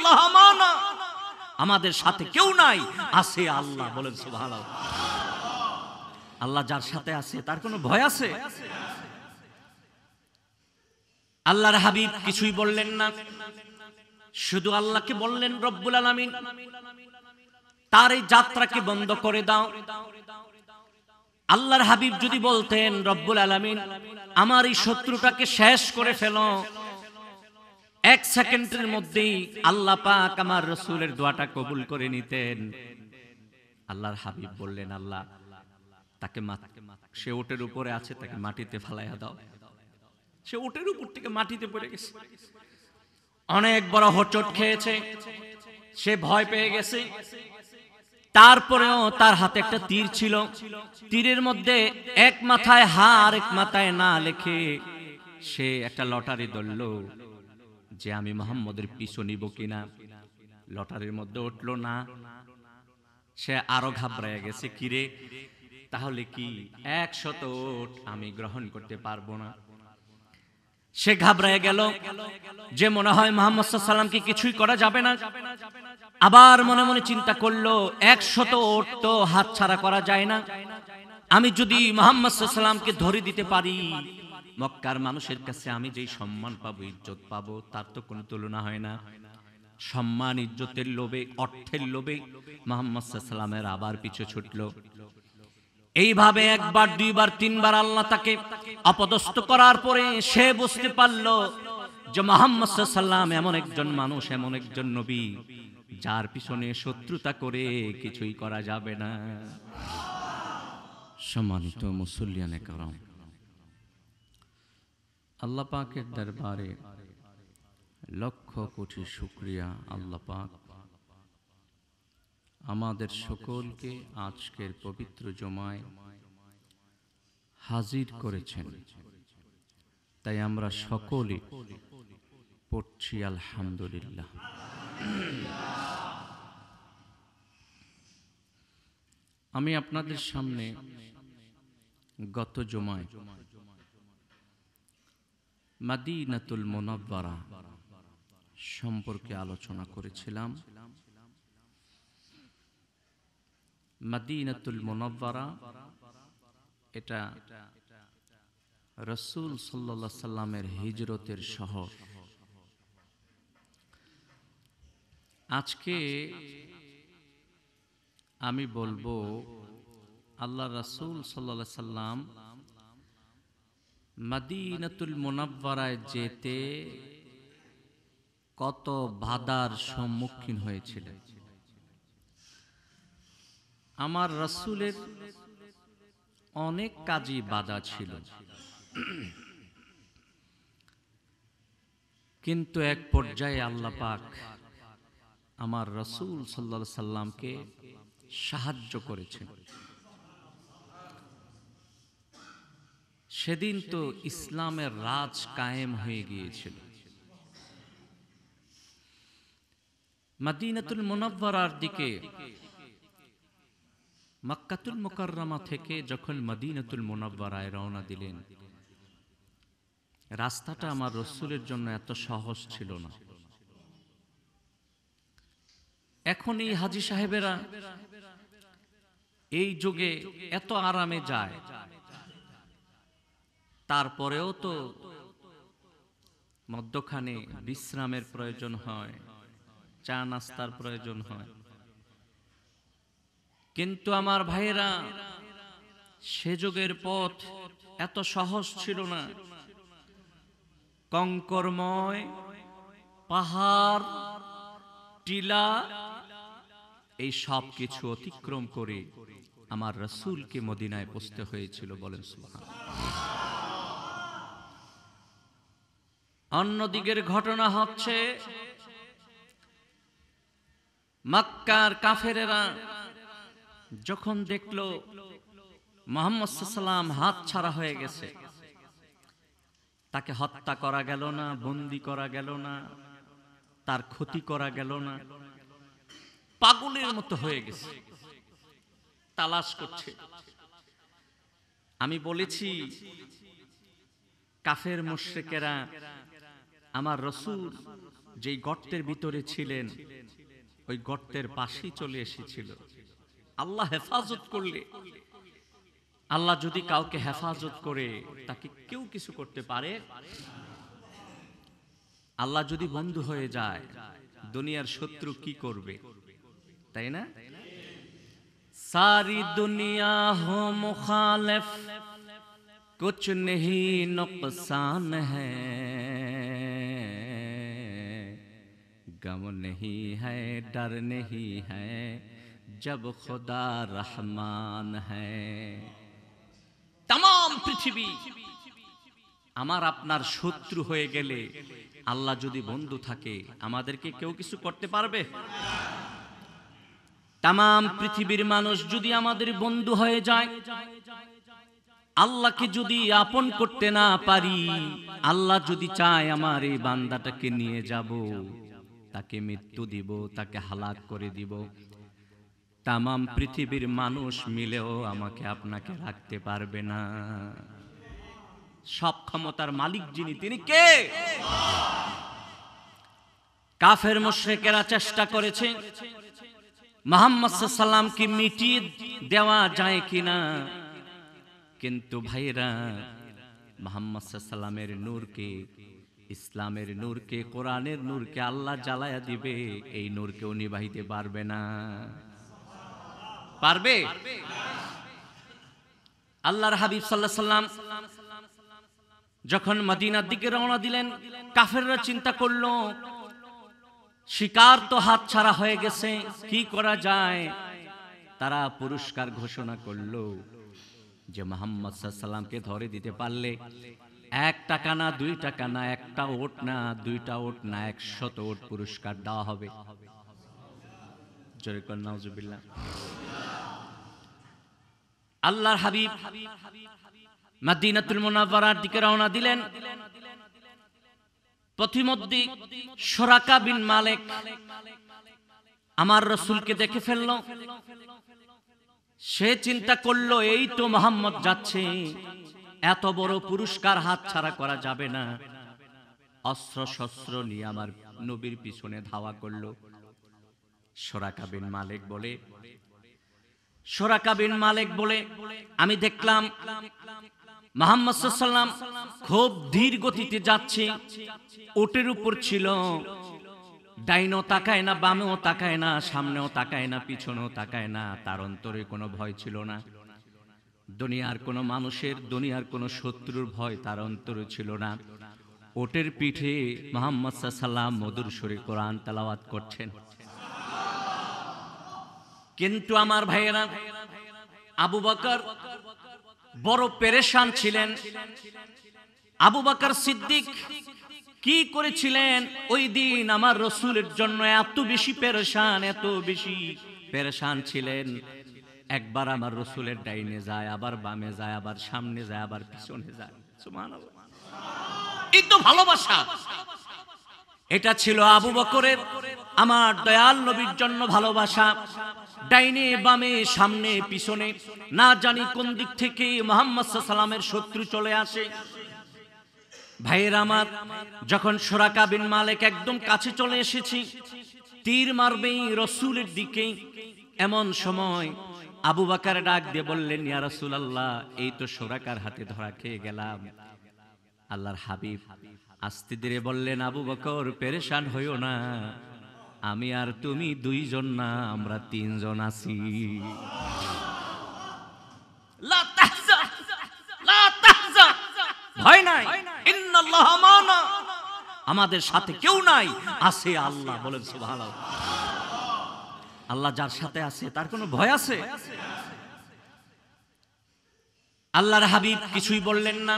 ইল্লাল্লাহ মানা, আমাদের সাথে কেউ নাই, আছে আল্লাহ। বলেন সুবহানাল্লাহ। আল্লাহ যার সাথে আছে তার কোনো ভয় আছে? আল্লাহর হাবিব কিছুই বললেন না, শুধু আল্লাহকে বললেন রব্বুল আলামিন তার এই যাত্রাকে বন্ধ করে দাও। আল্লাহর হাবিব যদি বলতেন রব্বুল আলামিন আমার এই শত্রুটাকে শেষ করে ফেলো, এক সেকেন্ডের মধ্যেই আল্লাহ পাক আমার রাসূলের দোয়াটা কবুল করে নিতেন। আল্লাহর হাবিব বললেন আল্লাহ তাকে সে উটের উপরে আছে, তাকে মাটিতে ফেলাইয়া দাও। সে উটের উপর থেকে মাটিতে পড়ে গেছে, অনেক বড় হোঁচট খেয়েছে, সে ভয় পেয়ে গেছে। তারপরেও তার হাতে একটা তীর ছিল, তীরের মধ্যে এক মাথায় হা আর এক মাথায় না লিখে সে একটা লটারি ধরল যে আমি মুহাম্মদের পিছু নিব কিনা। লটারির মধ্যে উঠলো না, সে আরো ঘাবড়ায় গেছে, কিরে তাহলে কি 100 উট আমি গ্রহণ করতে পারবো না? সে ঘাবড়ায় গেল যে মনে হয় মুহাম্মদ সাল্লাল্লাহু আলাইহি ওয়াসাল্লামকে কিছুই করা যাবে না। আবার মনে মনে চিন্তা করলো 100 উট তো হাতছাড়া করা যায় না, আমি যদি মুহাম্মদ সাল্লাল্লাহু আলাইহি ওয়াসাল্লামকে ধরে দিতে পারি মক্কার মানুষের কাছে আমি যেই সম্মান পাবো, ইজ্জত পাবো, তার তো কোনো তুলনা হয় না। সম্মান ইজ্জতের লোভে, অর্থের লোভে মুহাম্মদ সাল্লাল্লাহু আলাইহি ওয়াসাল্লামের আবার পিছু ছুটলো। এইভাবে একবার দুইবার তিনবার আল্লাহ তাকে অপদস্থ করার পরে সে বুঝতে পারলো যে মুহাম্মদ সাল্লাল্লাহু আলাইহি ওয়াসাল্লাম এমন একজন মানুষ, এমন একজন নবী যার পিছনে শত্রুতা করে কিছুই করা যাবে না। সম্মানিত মুসল্লিয়ানে কেরাম, আল্লাহ পাকের দরবারে লক্ষ কোটি শুকরিয়া। আল্লাহ পাক আমাদের সকলকে আজকের পবিত্র জুমায় হাজির করেছেন, তাই আমরা সকলে পড়ছি আলহামদুলিল্লাহ। আমি আপনাদের সামনে গত জুমায় মদিনাতুল মুনাওয়ারা সম্পর্কে আলোচনা করেছিলাম। মদিনাতুল মুনাওয়ারা এটা রাসূল সাল্লাল্লাহু আলাইহি সাল্লামের হিজরতের শহর। আজকে আমি বলবো আল্লাহ রাসূল সাল্লাল্লাহু আলাইহি সাল্লাম মদিনাতুল মুনাওয়ারায় যেতে কত বাধার সম্মুখীন হয়েছিলেন। আমার রাসূলের অনেক কাজই বাধা ছিল, কিন্তু এক পর্যায়ে আল্লাহ পাক আমার রাসূল সাল্লাল্লাহু আলাইহি সাল্লামকে সাহায্য করেছেন। সেদিন তো ইসলামের রাজ কায়েম হয়ে গিয়েছিল। মদিনাতুল মুনাওয়ারার দিকে মক্কাতুল মুকাররমা থেকে যখন মদিনাতুল মুনাওয়ারায় রওনা দিলেন, রাস্তাটা আমার রাসূলের জন্য এত সহজ ছিল না। এখন এই হাজী সাহেবেরা এই যুগে এত আরামে যায়, তারপরেও তো মধ্যখানে বিশ্রামের প্রয়োজন হয়, চা নাস্তার প্রয়োজন হয়। কিন্তু আমার ভাইয়েরা সে যুগের পথ এত সহজ ছিল না। কঙ্করময় পাহাড়, টিলা, এই সব কিছু অতিক্রম করে আমার রাসূলকে মদিনায় পৌঁছতে হয়েছিল। বলেন সুবহানাল্লাহ। অন্যদিকের ঘটনা হচ্ছে মক্কার কাফেরেরা যখন দেখলো মুহাম্মদ সাল্লাল্লাহু আলাইহি ওয়াসাল্লাম হাত ছাড়া হয়ে গেছে, তাকে হত্যা করা গেল না, বন্দী করা গেল না, তার ক্ষতি করা গেল না, পাগলের মতো হয়ে গেছে, তালাশ করছে। আমি বলেছি কাফের মুশরিকেরা আমার রাসূল যেই গর্তের ভিতরে ছিলেন ওই গর্তের পাশেই চলে এসেছিল। আল্লাহ হেফাজত করলে, আল্লাহ যদি কাউকে হেফাজত করে তাকে কেউ কিছু করতে পারে? আল্লাহ যদি বন্ধু হয়ে যায় দুনিয়ার শত্রু কি করবে, তাই না? सारी दुनिया हो मुखालिफ कुछ नहीं नुकसान है, गम नहीं है डर नहीं है जब खुदा रहमान है। तमाम পৃথিবী আমার আপনার শত্রু হয়ে গেলে আল্লাহ যদি বন্ধু থাকে আমাদেরকে কেউ কিছু করতে পারবে? तमाम পৃথিবীর মানুষ যদি আমাদের বন্ধু হয়ে যায়, আল্লাহকে যদি আপন করতে না পারি, আল্লাহ যদি চায় আমার এই বান্দাটাকে নিয়ে যাব, তাকে মৃত্যু দিব, তাকে হালাক করে দিব, तमाम পৃথিবীর মানুষ মিলেও আমাকে আপনাকে রাখতে পারবে না। সব ক্ষমতার মালিক যিনি, তিনি কে? কাফের মুশরিকেরা চেষ্টা করেছে মুহাম্মদ সাল্লাল্লাহু আলাইহি ওয়াসাল্লামকে মিটিয়ে দেওয়া যায় কিনা, কিন্তু ভাইরা মুহাম্মদ সাল্লাল্লাহু আলাইহি ওয়াসাল্লামের নূরকে, ইসলামের নূরকে, কোরআনের নূরকে আল্লাহ জ্বালায়া দিবে, এই নূরকেও নিভাইতে পারবে না। পারবে? আল্লাহর হাবিব সাল্লাল্লাহু আলাইহি ওয়াসাল্লাম যখন মদিনার দিকে রওনা দিলেন, কাফেররা চিন্তা করলো শিকার তো হাত ছাড়া হয়ে গেছে, কি করা যায়? তারা পুরস্কার ঘোষণা করলো যে মুহাম্মদ সাল্লাল্লাহু আলাইহি ওয়াসাল্লামকে ধরে দিতে পারলে 1 টাকা না 2 টাকা না, 1টা ওট না 2টা ওট না, 100 ওট পুরস্কার দেওয়া হবে। জোরে কর নাউজুবিল্লাহ। আল্লাহর হাবিব মদিনাতুল মুনাওয়ারার দিকে রওনা দিলেন। প্রতিমধ্যে সুরাকা বিন মালিক আমার রাসূলকে দেখে ফেলল। সে চিন্তা করলো এই তো মুহাম্মদ যাচ্ছে, এত বড় পুরস্কার হাতছাড়া করা যাবে না। অস্ত্র শস্ত্র নিয়ে আমার নবীর পিছনে ধাওয়া করলো। সুরাকা বিন মালিক বলে আমি দেখলাম মুহাম্মদ সাল্লাল্লাহু আলাইহি ওয়াসাল্লাম খুব ধীর গতিতে যাচ্ছে। ওটের উপর ছিল, ডাইনও তাকায় না, বামেও তাকায় না, সামনেও তাকায় না, পিছনেও তাকায় না। তার অন্তরে কোনো ভয় ছিল না। দুনিয়ার কোনো মানুষের, দুনিয়ার কোনো শত্রুর ভয় তার অন্তরে ছিল না। ওটের পিঠে মুহাম্মদ সাল্লাল্লাহু আলাইহি ওয়াসাল্লাম মধুর সুরে কোরআন তেলাওয়াত করছেন। কিন্তু আমার ভাইয়েরা, আবু বকর বড় পেরেশান ছিলেন। আবু বকর সিদ্দিক কি করেছিলেন ওই দিন আমার রাসূলের জন্য এত বেশি পেরেশান ছিলেন। একবার আমার রাসূলের ডাইনে যায়, আবার বামে যায়, আবার সামনে যায়, আবার পিছনে যায়। সুবহানাল্লাহ। এই তো ভালোবাসা। এটা ছিল আবু বকরের আমার দয়াল নবীর জন্য ভালোবাসা। ডাইনে বামে সামনে পিছনে না জানি কোন দিক থেকে মুহাম্মদ সাল্লাল্লাহু আলাইহি ওয়াসাল্লামের শত্রু চলে আসে। ভাইয়ের আমার, যখন সুরাকা বিন মালিক একদম কাছে চলে এসেছি, তীর মারবে রাসূলের দিকে, এমন সময় আবু বকর ডাক দিয়ে বললেন, ইয়া রাসূলুল্লাহ, এই তো সুরাকার হাতে ধরা খেয়ে গেলাম। আল্লাহর হাবিব আস্তে ধীরে বললেন, আবু বকর পেরেশান হইও না, আমি আর তুমি 2 জন না, আমরা 3 জন আছি। লা তাহজান, লা তাহজান, ভয় নাই, ইন্নাল্লাহা মা'না, আমাদের সাথে কেউ নাই, আছে আল্লাহ। বলেন সুবহানাল্লাহ। আল্লাহ যার সাথে আছে তার কোনো ভয় আছে? আল্লাহর হাবিব কিছুই বললেন না,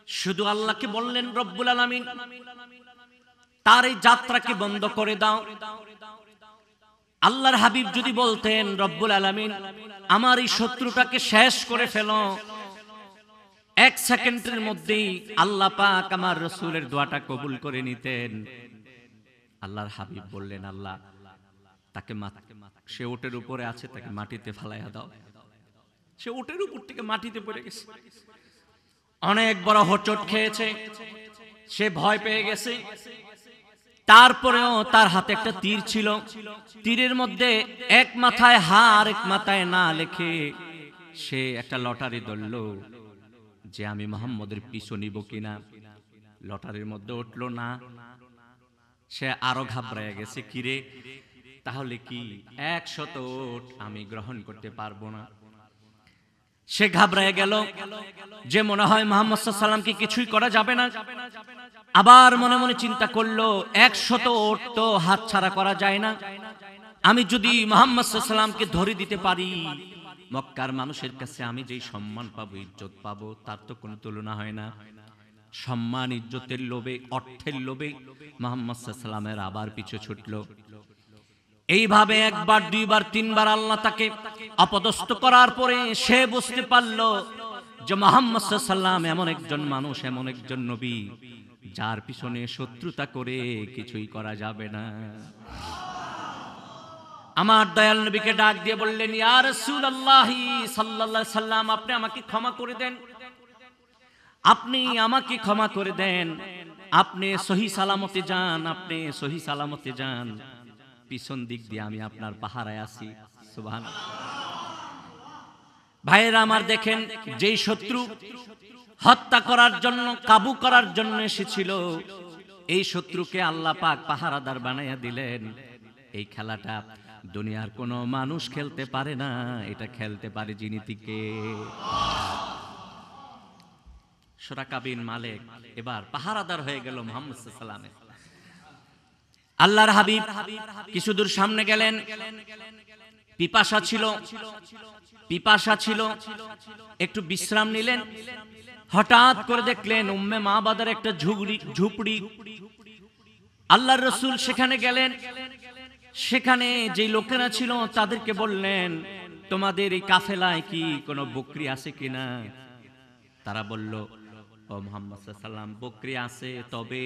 শুধু আল্লাহকে বললেন, রব্বুল আলামিন তার এই যাত্রাকে বন্ধ করে দাও। আল্লাহর হাবিব যদি বলতেন, রব্বুল আলামিন আমার এই শত্রুটাকে শেষ করে ফেলো, 1 সেকেন্ডের মধ্যেই আল্লাহ পাক আমার রাসূলের দোয়াটা কবুল করে নিতেন। আল্লাহর হাবিব বললেন, আল্লাহ তাকে সে ওটের উপরে আছে, তাকে মাটিতে ফেলাইয়া দাও। সে ওটের উপর থেকে মাটিতে পড়ে গেছে, অনেক বড় হোঁচট খেয়েছে, সে ভয় পেয়ে গেছে। তারপরেও তার হাতে একটা তীর ছিল, তীরের মধ্যে এক মাথায় হা আর এক মাথায় না লিখে সে একটা লটারি ধরল যে আমি মুহাম্মদের পিছু নিব কিনা। লটারির মধ্যে উঠলো না, সে আরো ঘাবড়ায় গেছে, কিরে তাহলে কি 100 ওট আমি গ্রহণ করতে পারবো না। সে ঘাবড়ায় গেল যে মনে হয় মুহাম্মদ সাল্লাল্লাহু আলাইহি ওয়াসাল্লামকে কিছুই করা যাবে না। আবার মনে মনে চিন্তা করলো 100 ওট তো হাতছাড়া করা যায় না, আমি যদি মুহাম্মদ সাল্লাল্লাহু আলাইহি ওয়াসাল্লামকে ধরে দিতে পারি মক্কার মানুষের কাছে আমি যেই সম্মান পাবো, ইজ্জত পাবো, তার তো কোনো তুলনা হয় না। সম্মান ইজ্জতের লোভে, অর্থের লোভে মুহাম্মদ সাল্লাল্লাহু আলাইহি ওয়াসাল্লামের আবার পিছু ছুটলো। এইভাবে একবার, দুইবার, তিনবার আল্লাহ তাকে অপদস্থ করার পরে সে বুঝতে পারলো যে মুহাম্মদ সাল্লাল্লাহু আলাইহি ওয়াসাল্লাম এমন একজন মানুষ, এমন একজন নবী যার পিছনে শত্রুতা করে কিছুই করা যাবে না। আমার দয়াল নবীকে ডাক দিয়ে বললেন, ইয়া রাসূলুল্লাহ সাল্লাল্লাহু আলাইহি ওয়াসাল্লাম, আপনি আমাকে ক্ষমা করে দেন, আপনি আমাকে ক্ষমা করে দেন, আপনি সহি সালামতে যান, আপনি সহি সালামতে যান, পিছন দিক দিয়ে আমি আপনার পাহারায় আছি। সুবহানাল্লাহ। ভাইয়েরা আমার, দেখেন যেই শত্রু হত্যা করার জন্য, কাবু করার জন্য এসেছিল, এই শত্রুকে আল্লাহ পাক পাহারাদার বানাইয়া দিলেন। এই খেলাটা দুনিয়ার কোনো মানুষ খেলতে পারে না, এটা খেলতে পারে যিনি টিকে। সুরাকা বিন মালিক এবার পাহারাদার হয়ে গেল মুহাম্মদ সাল্লাল্লাহু আলাইহি ওয়াসাল্লামের। আল্লাহর হাবিব কিছু দূর সামনে গেলেন, পিপাসা ছিল, একটু বিশ্রাম নিলেন। হঠাৎ করে দেখলেন উম্মে মাবাদের একটা ঝুপড়ি। আল্লাহর রাসূল সেখানে গেলেন, সেখানে যে লোকেরা ছিল তাদেরকে বললেন, তোমাদের এই কাফেলায় কি কোনো বকরি আছে কিনা? তারা বলল, ও মুহাম্মদ সাল্লাল্লাহু আলাইহি ওয়াসাল্লাম, বকরি আছে, তবে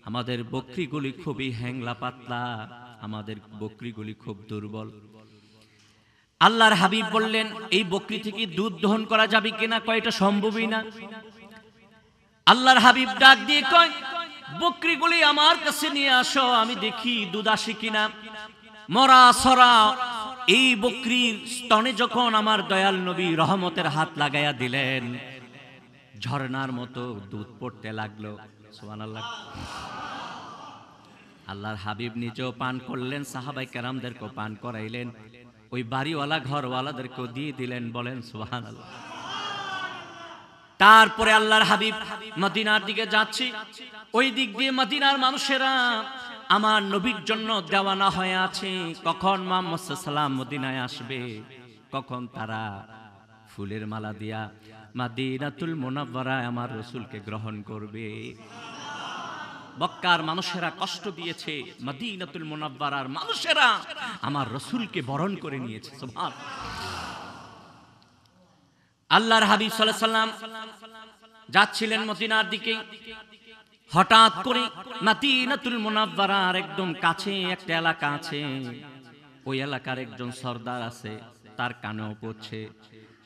আমাদের বকরিগুলি খুবই হ্যাংলা পাতলা, আমাদের বকরিগুলি খুব দুর্বল। আল্লাহর হাবিব বললেন, এই বকরি থেকে দুধ দহন করা যাবে কিনা? কয়টা সম্ভবই না। আল্লাহর হাবিব ডাক দিয়ে কয়, বকরিগুলি আমার কাছে নিয়ে আসো, আমি দেখি দুধ আসে কিনা। মরা সরা এই বকরির স্তনে যখন আমার দয়াল নবী রহমতের হাত লাগাইয়া দিলেন, ঝর্ণার মতো দুধ পড়তে লাগলো। সুবহানাল্লাহ। আল্লাহর হাবিব নিজেও পান করলেন, সাহাবায়ে কেরামদেরকে পান করাইলেন, ওই বাড়িওয়ালা ঘরওয়ালাদেরকেও দিয়ে দিলেন। বলেন সুবহানাল্লাহ। তারপরে আল্লাহর হাবিব মদিনার দিকে যাচ্ছে, ওই দিক দিয়ে মদিনার মানুষেরা আমার নবীর জন্য দেওয়ানা হয়ে আছে, কখন মুহাম্মদ সাল্লাল্লাহু আলাইহি ওয়াসাল্লাম মদিনায় আসবে, কখন তারা ফুলের মালা দিয়া মদিনাতুল মুনাওয়ারায় আমার রাসূলকে গ্রহণ করবে। মক্কার মানুষেরা কষ্ট দিয়েছে, মদিনাতুল মুনাওয়ারার মানুষেরা আমার রাসূলকে বরণ করে নিয়েছে। সুবহানাল্লাহ। আল্লাহর হাবিব সাল্লাল্লাহু আলাইহি ওয়াসাল্লাম যাচ্ছিলেন মদিনার দিকে, হঠাৎ করে মদিনাতুল মুনাওয়ারার একদম কাছে একটা এলাকা আছে, ওই এলাকার একজন সর্দার আছে, তার কানেও পড়ছে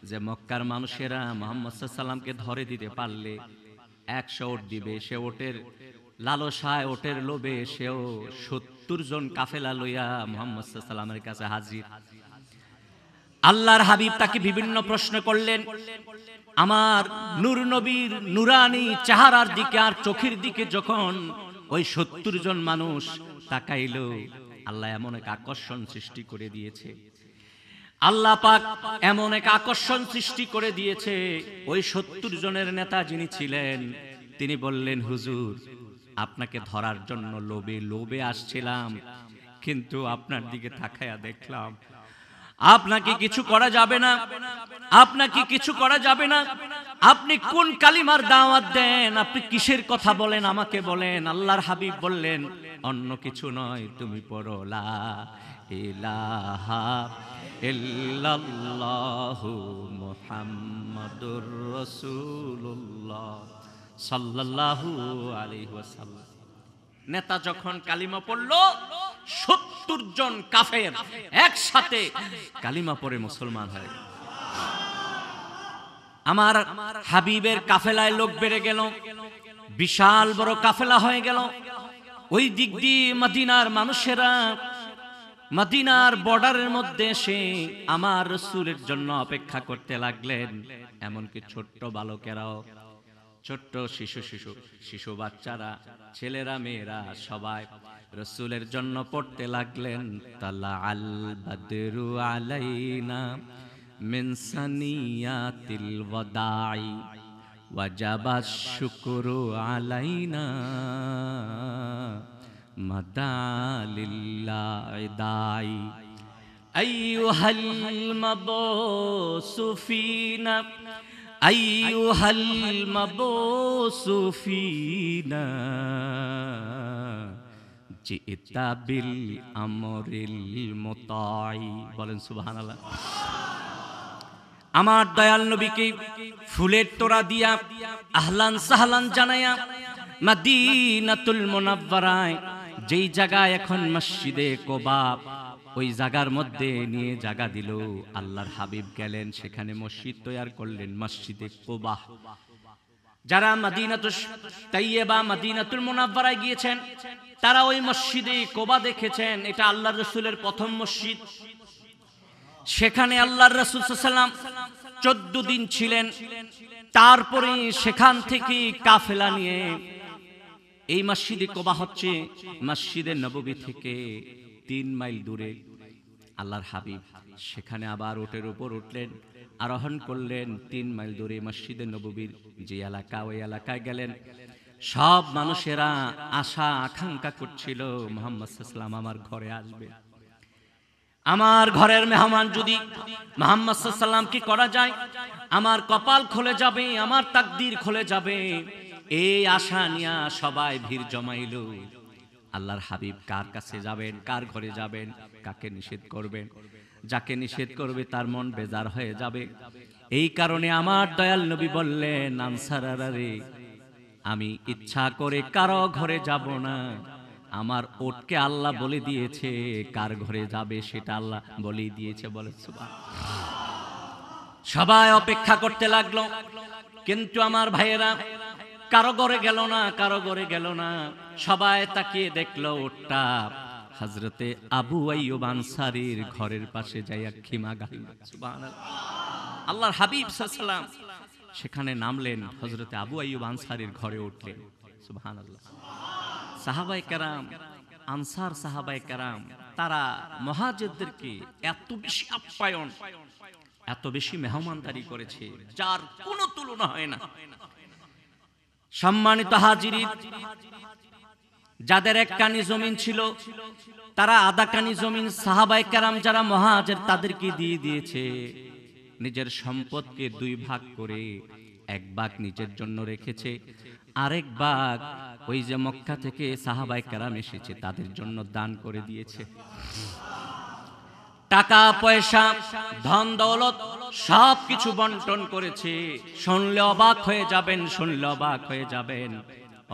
যে মক্কার মানুষেরা মুহাম্মদ সাল্লাল্লাহু আলাইহি ওয়াসাল্লামকে ধরে দিতে পারলে 100 ওট দিবে। সে ওটের লালসায়, ওটের লোভে সেও 70 জন কাফেলা লইয়া মুহাম্মদ সাল্লাল্লাহু আলাইহি ওয়াসাল্লামের কাছে হাজির। আল্লাহর হাবিব তাকে বিভিন্ন প্রশ্ন করলেন, আমার নূর নবীর নুরানি চেহারার দিকে আর চোখের দিকে যখন ওই 70 জন মানুষ তাকাইলো, আল্লাহ এমন এক আকর্ষণ সৃষ্টি করে দিয়েছে, আল্লাহ পাক এমন এক আকর্ষণ সৃষ্টি করে দিয়েছে। ওই 70 জনের নেতা যিনি ছিলেন, তিনি বললেন, হুজুর, আপনাকে ধরার জন্য লোভে আসছিলাম, কিন্তু আপনার দিকে তাকায়া দেখলাম আপনাকে কিছু করা যাবে না, আপনাকে কিছু করা যাবে না। আপনি কোন কালিমার দাওয়াত দেন, আপনি কিসের কথা বলেন, আমাকে বলেন। আল্লাহর হাবিব বললেন, অন্য কিছু নয়, তুমি পড়ো লা ইলাহা ইল্লাল্লাহু মুহাম্মাদুর রাসূলুল্লাহ সাল্লাল্লাহু আলাইহি ওয়াসাল্লাম। নেতা যখন কালিমা পড়লো, 70 জন কাফের একসাথে কালিমা পড়ে মুসলমান হয়ে গেল। আমার হাবিবের কাফেলায় লোক বেড়ে গেল, বিশাল বড় কাফেলা হয়ে গেল। ওই দিক দিয়ে মদিনার মানুষেরা মদিনার বর্ডারের মধ্যে এসে আমার রাসূলের জন্য অপেক্ষা করতে লাগলেন। এমনকি ছোট্ট বালকেরাও, ছোট্ট শিশু বাচ্চারা, ছেলেরা মেয়েরা সবাই রাসূলের জন্য পড়তে লাগলেন তালা আল বদরু আলাইনা মিন সানিয়াতিল ওয়াদাই ওয়াজাবা শুকরু আলাইনা মাদালিল্লাহি দাই আইয়ুহাল মাবসু ফিনা আইয়ুহাল মাবসু ফিনা জিতা বিল আমরিল মুতাই। বলেন সুবহানাল্লাহ। আমার দয়াল নবীকে ফুলের তোড়া দিয়া আহলান সাহলান জানায়া মদিনাতুল মুনাওয়ারায়, যেই জায়গায় এখন মসজিদে কুবা, ওই জায়গার মধ্যে নিয়ে জায়গা দিল। আল্লাহর হাবিব গেলেন সেখানে মসজিদ তৈরি করলেন, মসজিদে কুবা। যারা মদিনাতুল তাইয়্যিবা মদিনাতুল মুনাওয়ারায় গিয়েছেন তারা ওই মসজিদে কুবা দেখেছেন। এটা আল্লাহর রাসূলের প্রথম মসজিদ। সেখানে আল্লাহর রাসূল সাল্লাল্লাহু আলাইহি ওয়াসাল্লাম 14 দিন ছিলেন। তারপরে সেখান থেকে কাফেলা নিয়ে এই মসজিদে কুবা হচ্ছে মসজিদে নববী থেকে 3 মাইল দূরে। আল্লাহর হাবিব সেখানে আবার উটের উপর উঠলেন, আরোহণ করলেন। 3 মাইল দূরে মসজিদে নববীর যে এলাকা, ওই এলাকায় গেলেন। সব মানুষেরা আশা আকাঙ্ক্ষা করছিল মুহাম্মদ সাল্লাল্লাহু আলাইহি ওয়াসাল্লাম আমার ঘরে আসবে, আমার ঘরের মেহমান যদি মুহাম্মদ সাল্লাল্লাহু আলাইহি ওয়াসাল্লাম কি করা যায়, আমার কপাল খুলে যাবে, আমার তাকদীর খুলে যাবে। এই আশা নিয়ে সবাই ভিড় জমাইল। আল্লাহর হাবিব কার কাছে যাবেন, কার ঘরে যাবেন, কাকে নিষেধ করবেন? যাকে নিষেধ করবে তার মন বেজার হয়ে যাবে। এই কারণে আমার দয়াল নবী বললেন, আনসাররা রে, আমি ইচ্ছা করে কারো ঘরে যাব না। আমার ওটকে আল্লাহ বলে দিয়েছে কার ঘরে যাবে, সেটা আল্লাহ বলেই দিয়েছে। বলে সুবহানাল্লাহ। সবাই অপেক্ষা করতে লাগলো, কিন্তু আমার ভাইয়েরা কারো ঘরে গেল না, কারো ঘরে গেল না। সবাই তাকিয়ে দেখলো ওটটা হযরতে আবু আইয়ুব আনসারীর ঘরের পাশে যাইয়া খিমা গাইল। সুবহানাল্লাহ। আল্লাহর হাবিব সাল্লাল্লাহু আলাইহি ওয়াসাল্লাম সেখানে নামলেন, হযরতে আবু আইয়ুব আনসারীর ঘরে উঠলেন। সুবহানাল্লাহ। সাহাবায়ে কেরাম, আনসার সাহাবায়ে কেরাম, তারা মুহাজিরদেরকে এত বেশি আপ্যায়ন, এত বেশি মেহমানদারি করেছে যার কোনো তুলনা হয় না। সম্মানিত হাজিরিন, যাদের 1 কানি জমিন ছিল তারা আধা কানি জমিন সাহাবায়ে কেরাম যারা মুহাজির তাদেরকে দিয়ে দিয়েছে। নিজের সম্পদকে 2 ভাগ করে 1 ভাগ নিজের জন্য রেখেছে, আরেক ভাগ ওই যে মক্কা থেকে সাহাবায়ে কেরাম এসেছে তাদের জন্য দান করে দিয়েছে। টাকা পয়সা ধন দৌলত সব কিছু বন্টন করেছে। শুনলে অবাক হয়ে যাবেন, শুনলে অবাক হয়ে যাবেন।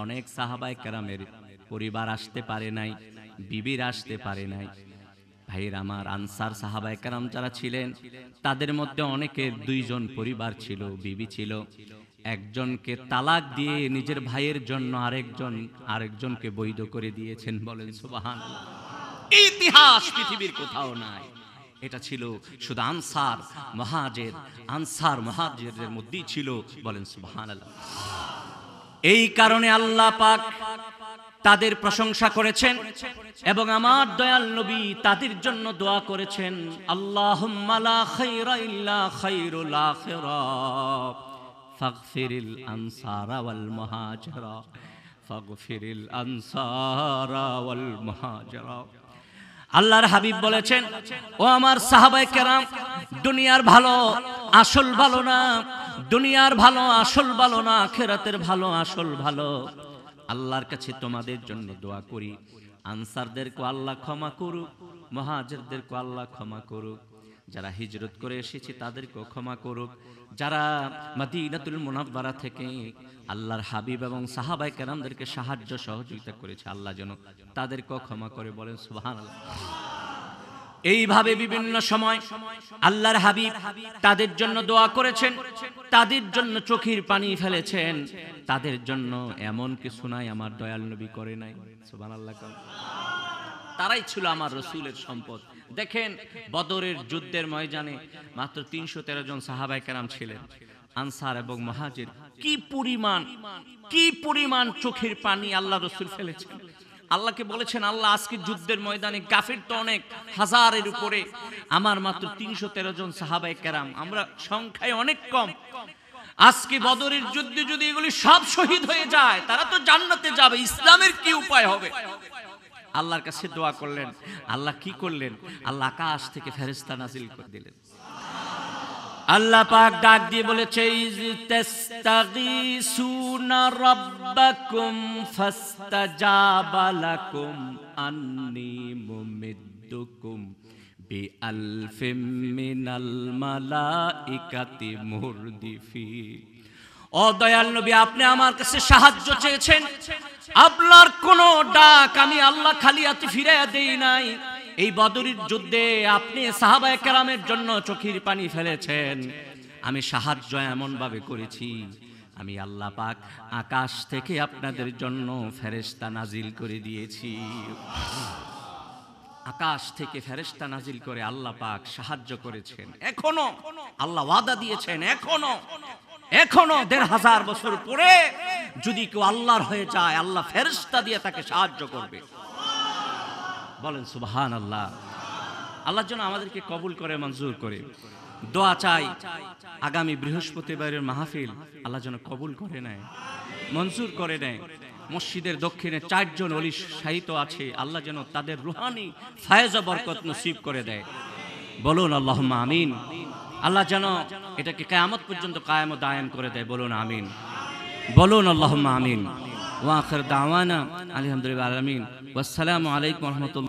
অনেক সাহাবায়ে কেরামের পরিবার আসতে পারে নাই, বিবির আসতে পারে নাই। ভাইয়ের আমার, আনসার সাহাবায়ে কেরাম যারা ছিলেন তাদের মধ্যে অনেকের 2 জন পরিবার ছিল, বিবি ছিল। একজনকে তালাক দিয়ে নিজের ভাইয়ের জন্য আরেকজনকে বৈধ করে দিয়েছেন। বলেন সুবহানাল্লাহ। ইতিহাস পৃথিবীর কোথাও নাই। এটা ছিল শুধু আনসার মুহাজিরদের মধ্যেই ছিল। বলেন সুবহানাল্লাহ। এই কারণে আল্লাহ পাক তাদের প্রশংসা করেছেন এবং আমার দয়াল নবী তাদের জন্য দোয়া করেছেন, আল্লাহুম্মা লা খায়রা ইল্লা খায়রুল আখিরাহ ফাগফিরিল আনসারা ওয়াল মুহাজিরা, ফাগফিরিল আনসারা ওয়াল মুহাজিরা। আল্লাহর হাবিব বলেছেন, ও আমার সাহাবায়ে কেরাম, দুনিয়ার ভালো আসল ভালো না, দুনিয়ার ভালো আসল ভালো না, আখিরাতের ভালো আসল ভালো। আল্লাহর কাছে তোমাদের জন্য দোয়া করি, আনসারদেরকে আল্লাহ ক্ষমা করুক, মুহাজিরদেরকে আল্লাহ ক্ষমা করুক, যারা হিজরত করে এসেছে তাদেরকেও ক্ষমা করুক, যারা মদিনাতুল মুনাওয়ারা থেকে আল্লাহর হাবিব এবং সাহাবায়ে কেরামদেরকে সাহায্য সহযোগিতা করেছে আল্লাহ যেন তাদেরকেও ক্ষমা করে। বলেন সুবহানাল্লাহ। এইভাবে বিভিন্ন সময় আল্লাহর হাবিব তাদের জন্য দোয়া করেছেন, তাদের জন্য চোখের পানি ফেলেছেন, তাদের জন্য এমন কিছু নাই আমার দয়াল নবী করে নাই। সুবহানাল্লাহ। তারাই ছিল আমার রাসূলের সম্পদ। দেখেন বদরের যুদ্ধের ময়দানে মাত্র ৩১৩ জন সাহাবায়ে কেরাম ছিলেন, আনসার এবং মুহাজির। কি পরিমাণ চোখের পানি আল্লাহ রাসূল ফেলেছেন। আল্লাহকে বলেছেন, আল্লাহ আজকে যুদ্ধের ময়দানে কাফির তো অনেক, হাজারের উপরে, আমার মাত্র ৩১৩ জন সাহাবায়ে কেরাম, আমরা সংখ্যায় অনেক কম। আজকে বদরের যুদ্ধে যদি এগুলি সব শহীদ হয়ে যায়, তারা তো জান্নাতে যাবে, ইসলামের কি উপায় হবে? আল্লাহর কাছে দোয়া করলেন। আল্লাহ কি করলেন? আল্লাহ আকাশ থেকে ফেরেশতা নাজিল করে দিলেন। আল্লাহ পাক ডাক দিয়ে বলেছে, ইস্তাগীসুনা রাব্বাকুম ফাস্তাজাবা লাকুম আন্নী মুমিদ্দুকুম বিআলফিম মিনাল মালাইকাতি মুরদিফিন। ও দয়াল নবী, আপনি আমার কাছে সাহায্য চেয়েছেন, আপনার কোন ডাক আমি আল্লাহ খালি হাতে ফিরাইয়া দেই নাই। এই বদরের যুদ্ধে আপনি সাহাবায়ে কেরামের জন্য চোখের পানি ফেলেছেন, আমি সাহায্য এমন ভাবে করেছি, আমি আল্লাহ পাক আকাশ থেকে আপনাদের জন্য ফেরেশতা নাজিল করে দিয়েছি। আকাশ থেকে ফেরেশতা নাজিল করে আল্লাহ পাক সাহায্য করেছেন। এখনো আল্লাহ ওয়াদা দিয়েছেন, এখনো ১৫০০ বছর পরে যদি কেউ আল্লাহর হয়ে যায়, আল্লাহ ফেরেশতা দিয়ে তাকে সাহায্য করবে। বলেন সুবহানাল্লাহ। আল্লাহ যেন আমাদেরকে কবুল করে, মঞ্জুর করে। দোয়া চাই আগামী বৃহস্পতিবারের মাহফিল আল্লাহ যেন কবুল করে নেয়, মঞ্জুর করে নেয়। মসজিদের দক্ষিণে ৪ জন ওলি শায়িত আছে, আল্লাহ যেন তাদের রুহানি ফায়েজ ও বরকত নসিব করে দেয়। বলুন আল্লাহুম্মা আমিন। আল্লাহ যেন এটাকে কিয়ামত পর্যন্ত কায়েম ও দায়েম করে দেয়। বলুন আমিন। বলুন আল্লাহুম্মা আমিন। ওয়া আখির দাওয়ানা আলহামদুলিল্লাহি রাব্বিল আলামিন। ওয়াসসালামু আলাইকুম ওয়া রাহমাতুল্লাহ।